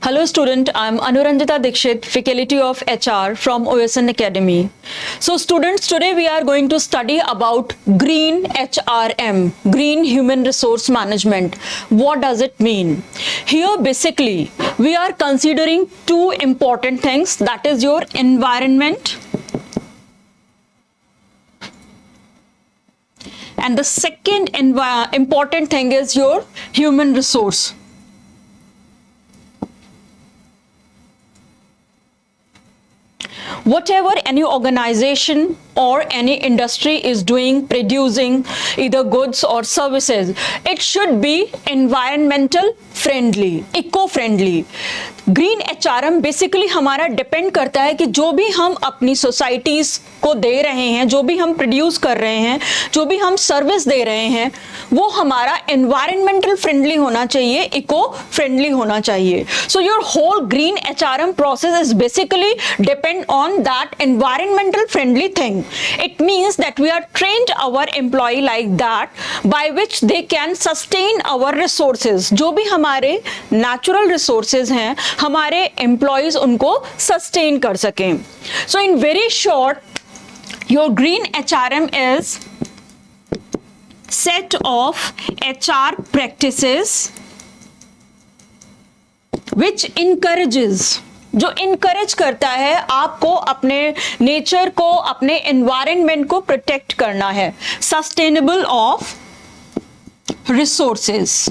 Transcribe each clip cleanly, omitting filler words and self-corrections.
Hello student, I am Anuranjita Dikshit, Faculty of HR from OSN Academy. So students, today we are going to study about Green HRM, Green Human Resource Management. What does it mean? Here basically we are considering two important things, that is your environment and the second important thing is your human resource. Whatever any organization or any industry is doing, producing either goods or services, it should be environmental friendly, eco-friendly. Green HRM basically हमारा depend करता है कि जो भी हम अपनी societies को दे रहे हैं, जो भी हम प्रोड्यूस कर रहे हैं, जो भी हम सर्विस दे रहे हैं, वो हमारा एनवायरमेंटल फ्रेंडली होना चाहिए, इको फ्रेंडली होना चाहिए. So your whole green HRM process is basically depend on that environmental friendly thing. It means that we are trained our employee like that by which they can sustain our resources. जो भी हमारे natural resources हैं, हमारे employees उनको sustain कर सकें. So in very short, your green HRM is set of HR practices which encourages, जो encourage करता है आपको अपने नेचर को, अपने एनवायरनमेंट को प्रोटेक्ट करना है. Sustainable of resources.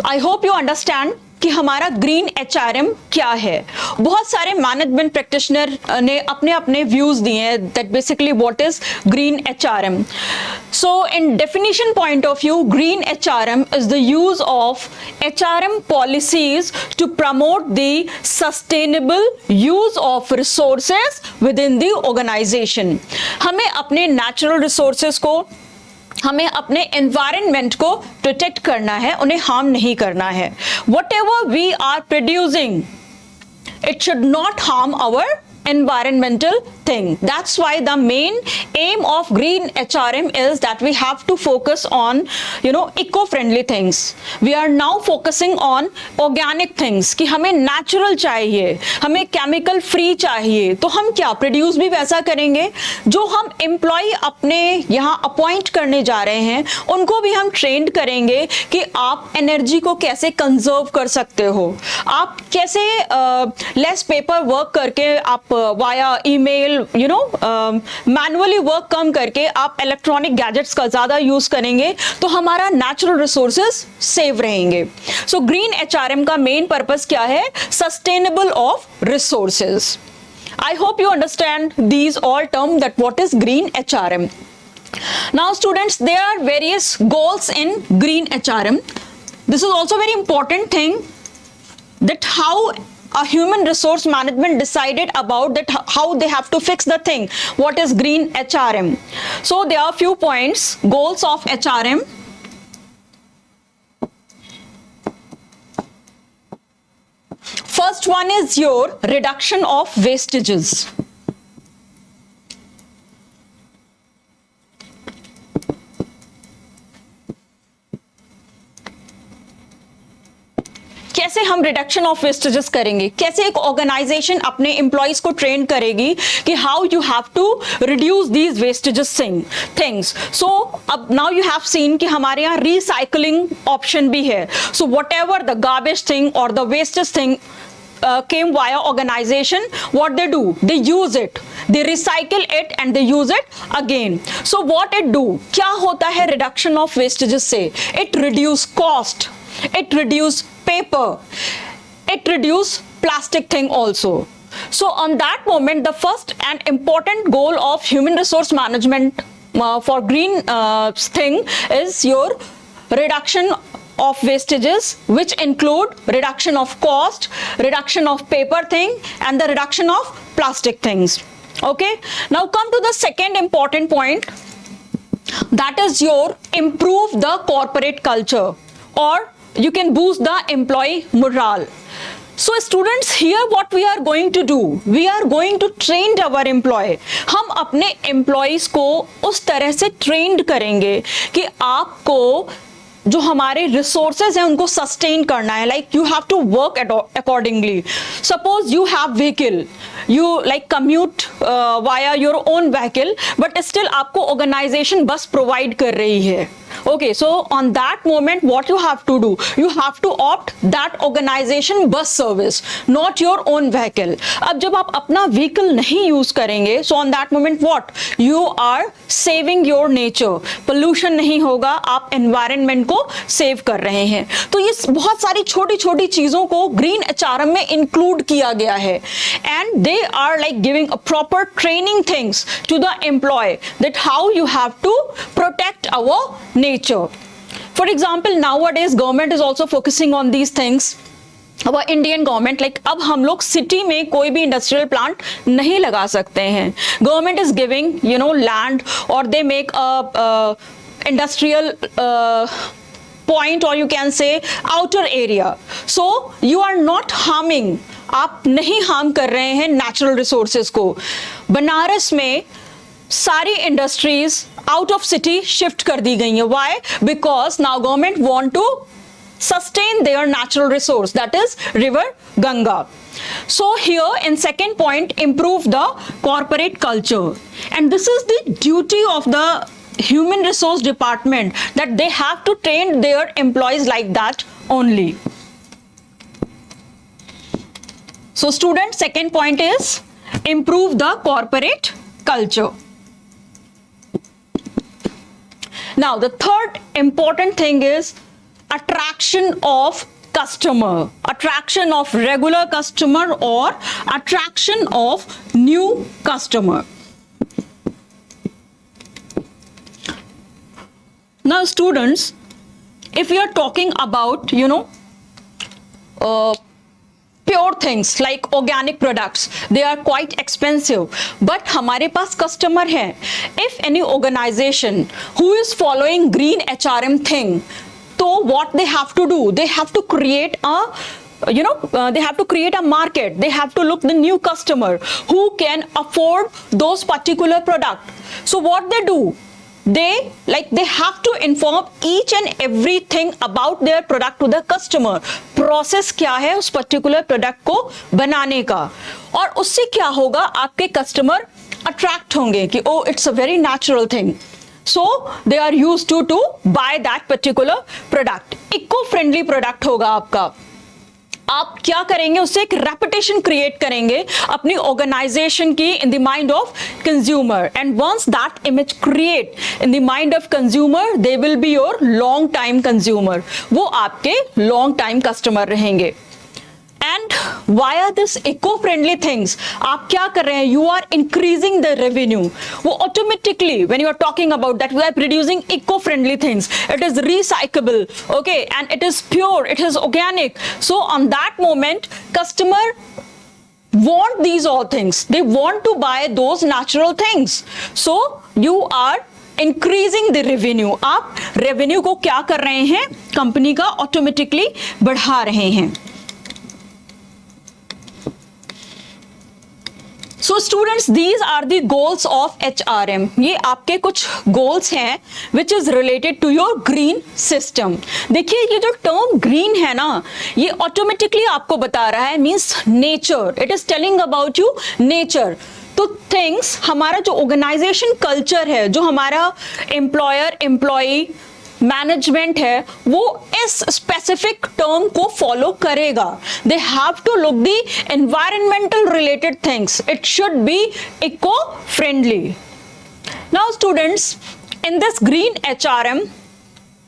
I hope you understand कि हमारा ग्रीन एचआरएम क्या है. बहुत सारे मैनेजमेंट प्रैक्टिशनर ने अपने अपने व्यूज दिए हैं that basically what is green HRM. So in definition point of view, green HRM is the use of HRM policies to promote the sustainable use of resources within the organisation. हमें अपने natural resources को, हमें अपने environment को protect करना है, उन्हें harm नहीं करना है. Whatever we are producing, it should not harm our environmental thing. That's why the main aim of green HRM is that we have to focus on, eco-friendly things. We are now focusing on organic things कि हमें natural चाहिए, हमें chemical free चाहिए. तो हम क्या produce भी वैसा करेंगे. जो हम employee अपने यहाँ appoint करने जा रहे हैं, उनको भी हम trained करेंगे कि आप energy को कैसे conserve कर सकते हो, आप कैसे less paper work करके आप वाया ईमेल मैनुअली वर्क कम करके आप इलेक्ट्रॉनिक गैजेट्स का ज्यादा यूज करेंगे तो हमारा नेचुरल रिसोर्सेज सेव रहेंगे. सो ग्रीन एचआरएम का मेन पर्पस क्या है? Sustainable of resources. I hope you understand these all term that what is green HRM. Now students, there are various goals in green HRM. This is also very important thing that how a human resource management decided about that, how they have to fix the thing. What is green HRM? So there are few points, goals of HRM. First one is your reduction of wastages. कैसे हम reduction of vestiges करेंगे, कैसे एक organisation अपने employees को train करेगी कि how you have to reduce these wastages things. So अब नाउ यू हैव सीन कि हमारे यहाँ रिसाइकलिंग ऑप्शन भी है. So whatever the garbage thing और the wastage thing came via organization, what they do, they use it, they recycle it and they use it again. So what it do, क्या होता है reduction of wastages से? It reduce cost, it reduce paper, it reduce plastic thing also. So on that moment, the first and important goal of human resource management for green thing is your reduction of wastages, which include reduction of cost, reduction of paper thing and the reduction of plastic things. Okay, now come to the second important point, that is your improve the corporate culture, or you can boost the employee morale. So students, here what we are going to do, we are going to train our employee. हम अपने employees को उस तरह से trained करेंगे कि आपको जो हमारे रिसोर्सेज हैं उनको सस्टेन करना है. Like you have to work accordingly. Suppose you have vehicle, you like commute via your own vehicle, but still आपको ऑर्गेनाइजेशन बस प्रोवाइड कर रही है. Okay, so on that moment what you have to do, you have to opt that organization bus service, not your own vehicle. अब जब आप अपना vehicle नहीं use करेंगे, so on that moment what, you are saving your nature. pollution नहीं होगा, आप environment को save कर रहे हैं. तो ये बहुत सारी छोटी छोटी चीजों को green HRM में include किया गया है, and they are like giving a proper training things to the employee that how you have to protect our nature. For example, nowadays government is also focusing on these things. our Indian government, like अब हम लोग city में कोई भी industrial plant नहीं लगा सकते हैं. गवर्नमेंट इज गिविंग लैंड और they make industrial point, or you can say outer area, so you are not harming, आप नहीं हार्म कर रहे हैं नेचुरल रिसोर्सेज को. बनारस में सारी industries out of city shift कर दी गई हैं. Why? Because now government want to sustain their natural resource, that is river Ganga. So here in second point, improve the corporate culture, and this is the duty of the human resource department, that they have to train their employees like that only. So students, second point is improve the corporate culture. Now the third important thing is attraction of customer, attraction of regular customer or attraction of new customer. Now students, if we are talking about pure things like organic products, they are quite expensive, but हमारे पास customer है. If any organization who is following green HRM thing, so what they have to do, they have to create a they have to create a market. They have to look the new customer who can afford those particular product. So what they do, they have to inform each and everything about their product to the customer. Process क्या है उस particular product को बनाने का, और उससे क्या होगा, आपके customer attract होंगे कि oh it's a very natural thing. So they are used to buy that particular product. Eco-friendly product होगा आपका. आप क्या करेंगे, उससे एक रेपुटेशन क्रिएट करेंगे अपनी ऑर्गेनाइजेशन की in the mind of consumer, and once that image create in the mind of consumer, they will be your long time consumer. वो आपके लॉन्ग टाइम कस्टमर रहेंगे. And via this eco-friendly things, आप क्या कर रहे हैं, you are increasing the revenue. वो automatically, when you are talking about that, we are producing eco-friendly things. It is recyclable, okay, and it is pure, it is organic. So on that moment, customer want these all things. They want to buy those natural things. So you are increasing the revenue. आप revenue को क्या कर रहे हैं, company का automatically बढ़ा रहे हैं. So students, these are the goals of HRM. ये आपके कुछ goals हैं which is related to your green system. देखिए ये जो term green है ना, ये automatically आपको बता रहा है means nature. It is telling about you nature. तो थिंग्स, हमारा जो ऑर्गेनाइजेशन कल्चर है, जो हमारा एम्प्लॉयर एम्प्लॉई मैनेजमेंट है, वो इस स्पेसिफिक टर्म को फॉलो करेगा. They have to look the environmental related things. It should be eco friendly. Now students, in this green HRM,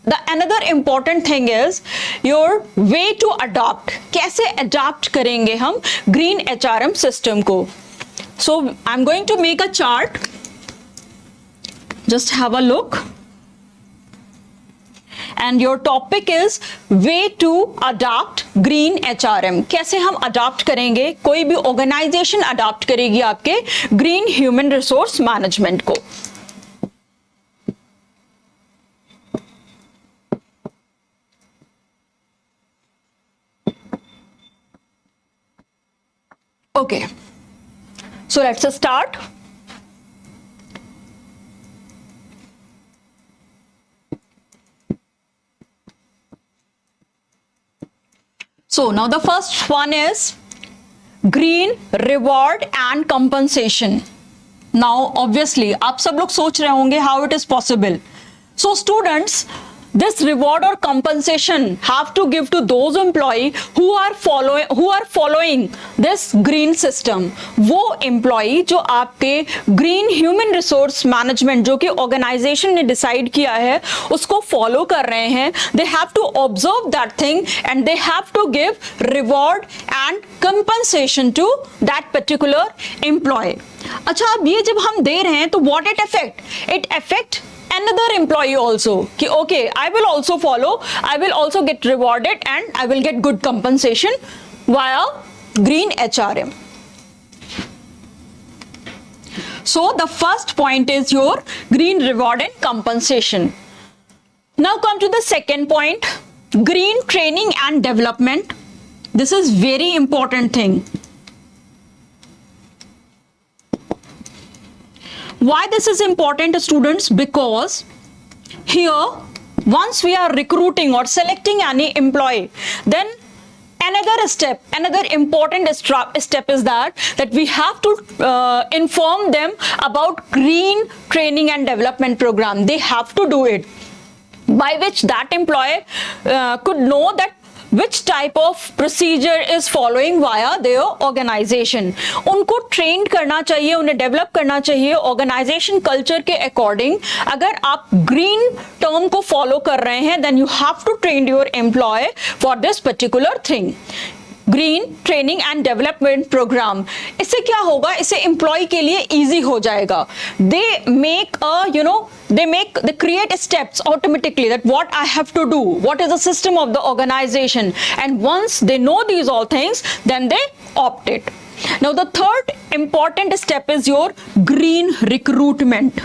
the another important thing is your way to adopt. कैसे adopt करेंगे हम green HRM system को. So I'm going to make a chart. Just have a look. And your topic is way to adopt green HRM. कैसे हम adopt करेंगे, कोई भी organisation adopt करेगी आपके ग्रीन ह्यूमन रिसोर्स मैनेजमेंट को. Okay, so let's just start. So now the first one is green reward and compensation. Now obviously आप सब लोग सोच रहे होंगे how it is possible. So students, this reward or compensation have to give to those employee who are following this green system. वो employee जो आपके green human resource management जो कि organization ने decide किया है उसको follow कर रहे हैं, they have to observe that thing and they have to give reward and compensation to that particular employee. अच्छा, अब ये जब हम दे रहे हैं तो what it affect another employee also कि okay, I will also follow, I will also get rewarded and I will get good compensation via green HRM. So the first point is your green reward and compensation. Now come to the second point, green training and development. This is very important thing. Why this is important, students? Because here once we are recruiting or selecting any employee, then another important step is that we have to inform them about green training and development program. They have to do it, by which that employee could know that which type of procedure is following via their organization. उनको trained करना चाहिए, उन्हें develop करना चाहिए organization culture के according. अगर आप green term को follow कर रहे हैं, then you have to train your employee for this particular thing. Green training and development programme, इससे क्या होगा, इससे एम्प्लॉय के लिए इजी हो जाएगा. They make they create steps automatically that what I have to do, what is the system of the organization, and once they know these all things, then they opt it. Now the third important step is your green recruitment.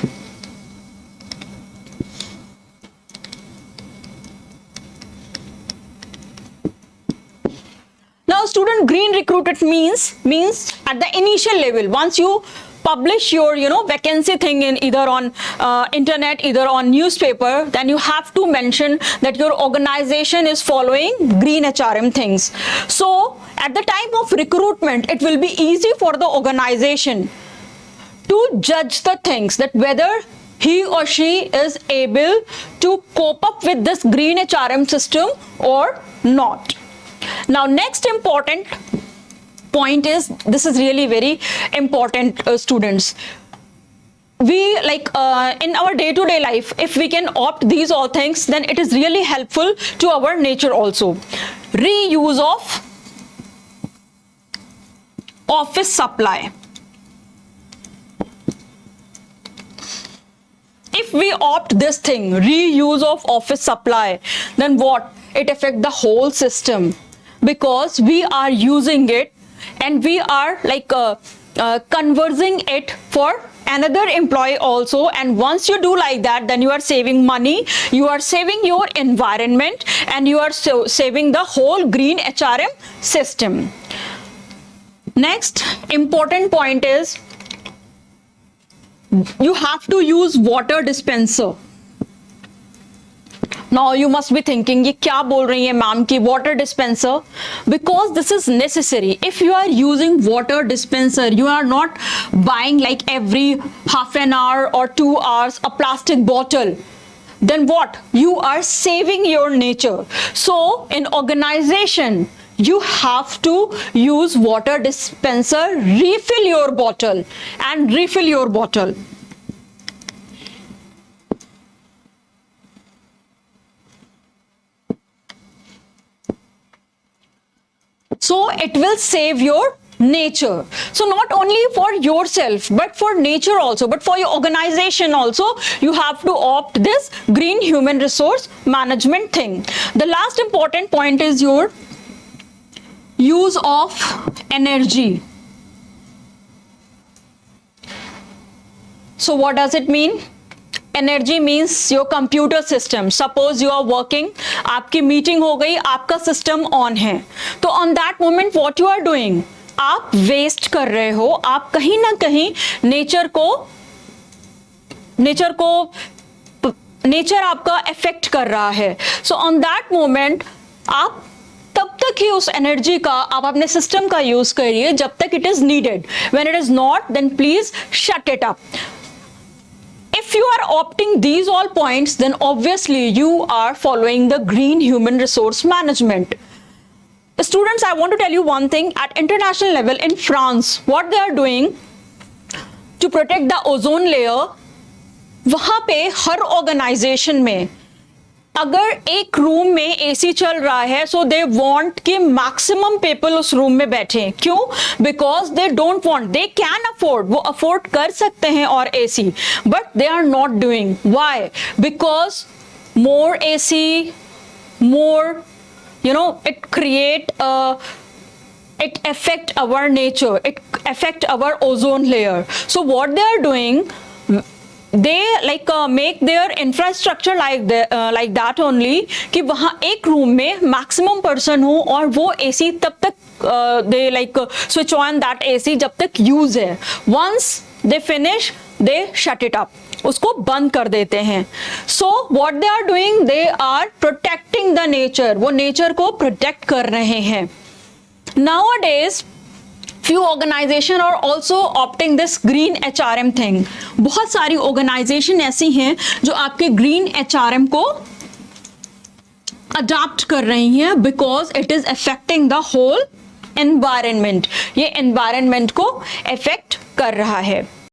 Now student, green recruitment means at the initial level, once you publish your vacancy thing in either on internet, either on newspaper, then you have to mention that your organization is following green HRM things. So at the time of recruitment, it will be easy for the organization to judge the things, that whether he or she is able to cope up with this green HRM system or not. Now next important point is, this is really very important, students. We in our day-to-day life, if we can opt these all things, then it is really helpful to our nature also. Reuse of office supply. If we opt this thing, reuse of office supply, then what? It affects the whole system, because we are using it and we are converting it for another employee also. And once you do like that, then you are saving money, you are saving your environment, and you are saving the whole green HRM system. Next important point is, you have to use water dispenser. Now you must be thinking, ये क्या बोल रही है ma'am की water dispenser? Because this is necessary. If you are using water dispenser, you are not buying like every half an hour or 2 hours a plastic bottle. Then what? You are saving your nature. So in organization, you have to use water dispenser, refill your bottle and refill your bottle. So it will save your nature. So not only for yourself, but for nature also, but for your organization also, you have to opt this green human resource management thing. The last important point is your use of energy. So what does it mean? Energy means your computer system. Suppose you are working, आपकी meeting हो गई, आपका system on है, तो on that moment what you are doing? आप waste कर रहे हो, आप कहीं ना कहीं नेचर आपका इफेक्ट कर रहा है। सो ऑन दैट मोमेंट आप तब तक ही उस एनर्जी का आप अपने सिस्टम का यूज करिए जब तक it is needed. When it is not, then please shut it up. If you are opting these all points, then obviously you are following the green human resource management. Students, I want to tell you one thing. At international level in France, what they are doing to protect the ozone layer, वहां पे हर organisation में अगर एक room में AC चल रहा है, so they want कि मैक्सिमम पीपल उस रूम में बैठे। क्यों? Because they don't want, they can afford, वो अफोर्ड कर सकते हैं और AC, but they are not doing. Why? Because more AC, more it create it affect our nature, it affect our ozone layer. So what they are doing, they make their infrastructure like that only कि वहाँ एक room में maximum person हो और वो AC तब तक they switch on that AC जब तक यूज है। once they finish, they shut it up, उसको बंद कर देते हैं। So what they are doing, they are protecting the nature, वो नेचर को प्रोटेक्ट कर रहे हैं। Nowadays few organization are also opting this green HRM thing. बहुत सारी ऑर्गेनाइजेशन ऐसी हैं जो आपके ग्रीन HRM को अडॉप्ट कर रही हैं because it is affecting the whole environment, ये एनवायरनमेंट को अफेक्ट कर रहा है।